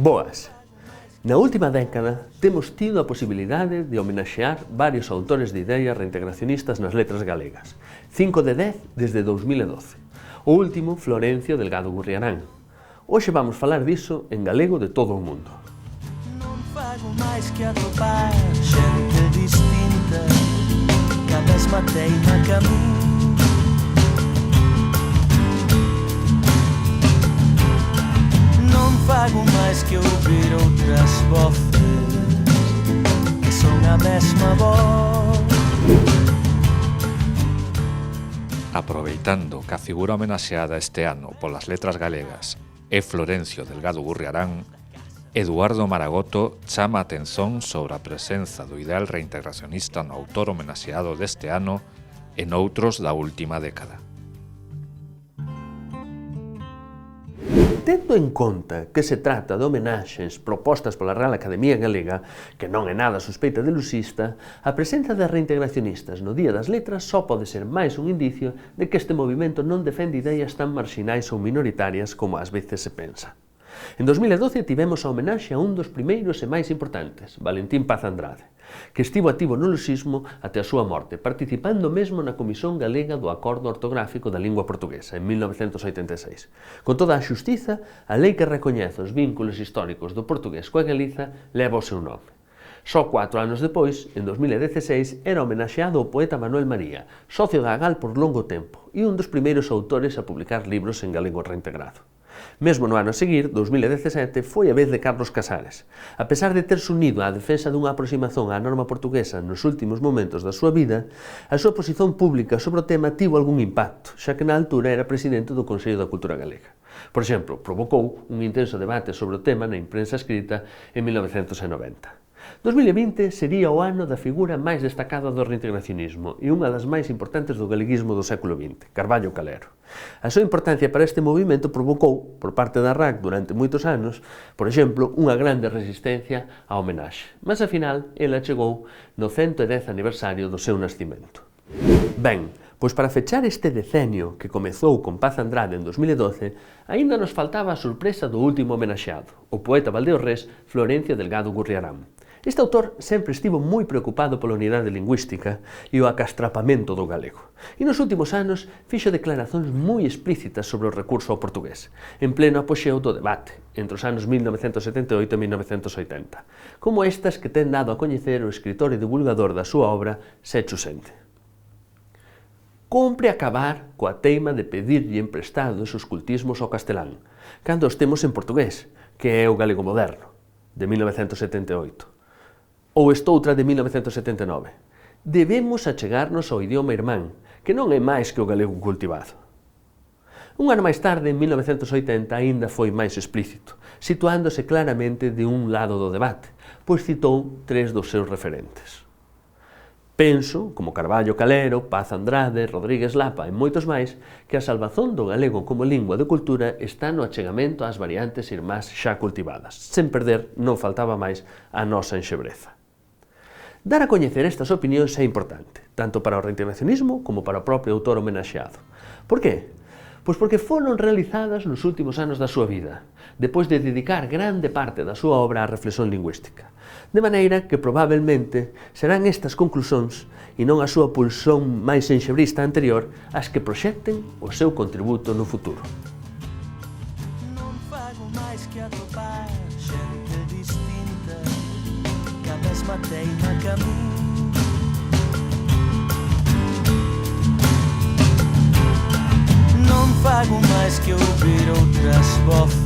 Boas! Na última década temos tido a posibilidade de homenaxear varios autores de ideas reintegracionistas nas letras galegas. 5 de 10 desde 2012. O último, Florencio Delgado Gurriarán. Hoxe vamos falar diso en galego de todo o mundo. Non fago máis que atopar xente distinta que a mesma teima que a min. Non fago máis que ouvir outras voces que son a mesma voz. Aproveitando que a figura homenaxeada este ano polas letras galegas é Florencio Delgado Gurriarán, Eduardo Maragoto chama a atención sobre a presenza do ideal reintegracionista no autor homenaxeado deste ano e noutros da última década. Tendo en conta que se trata de homenaxes propostas pola Real Academia Galega, que non é nada suspeita de lusista, a presenza de reintegracionistas no Día das Letras só pode ser máis un indicio de que este movimento non defende ideas tan marxinais ou minoritarias como ás veces se pensa. En 2012 tivemos a homenaxe a un dos primeiros e máis importantes, Valentín Paz Andrade, que estivo activo no lusismo até a súa morte, participando mesmo na Comisión Galega do Acordo Ortográfico da Lingua Portuguesa, en 1986. Con toda a xustiza, a lei que recoñece os vínculos históricos do portugués coa Galiza leva o seu nome. Só 4 anos depois, en 2016, era homenaxeado o poeta Manuel María, socio da AGAL por longo tempo e un dos primeiros autores a publicar libros en galego reintegrado. Mesmo no ano a seguir, 2017, foi a vez de Carlos Casares. A pesar de terse unido á defensa dunha aproximación á norma portuguesa nos últimos momentos da súa vida, a súa posición pública sobre o tema tivo algún impacto, xa que na altura era presidente do Consello da Cultura Galega. Por exemplo, provocou un intenso debate sobre o tema na imprensa escrita en 1990. 2020 sería o ano da figura máis destacada do reintegracionismo e unha das máis importantes do galeguismo do século XX, Carballo Calero. A súa importancia para este movimento provocou, por parte da RAC durante moitos anos, por exemplo, unha grande resistencia á homenaxe, mas, ao final, ela chegou no 110 aniversario do seu nascimento. Ben, pois para fechar este decenio que comezou con Paz Andrade en 2012, aínda nos faltaba a sorpresa do último homenaxeado, o poeta valdeorrés Florencio Delgado Gurriarán. Este autor sempre estivo moi preocupado pola unidade lingüística e o acastrapamento do galego. E nos últimos anos fixo declaracións moi explícitas sobre o recurso ao portugués, en pleno apoxeo do debate, entre os anos 1978 e 1980, como estas que ten dado a coñecer o escritor e divulgador da súa obra, Sechu Sente. Compre acabar coa teima de pedirlle emprestados os cultismos ao castelán, cando os temos en portugués, que é o galego moderno, de 1978. Ou estoutra de 1979. Debemos achegarnos ao idioma irmán, que non é máis que o galego cultivado. Un ano máis tarde, en 1980, aínda foi máis explícito, situándose claramente de un lado do debate, pois citou 3 dos seus referentes. Penso, como Carballo Calero, Paz Andrade, Rodríguez Lapa e moitos máis, que a salvación do galego como lingua de cultura está no achegamento ás variantes irmás xa cultivadas, sen perder, non faltaba máis, a nosa enxebreza. Dar a coñecer estas opinións é importante, tanto para o reintegracionismo como para o propio autor homenaxeado. Por que? Pois porque foron realizadas nos últimos anos da súa vida, depois de dedicar grande parte da súa obra á reflexión lingüística. De maneira que, probablemente, serán estas conclusións e non a súa pulsión máis enxebrista anterior as que proxecten o seu contributo no futuro. Non fago máis que atopar xente distinta que a mesma teima que a min. Non fago máis que ouvir outras voces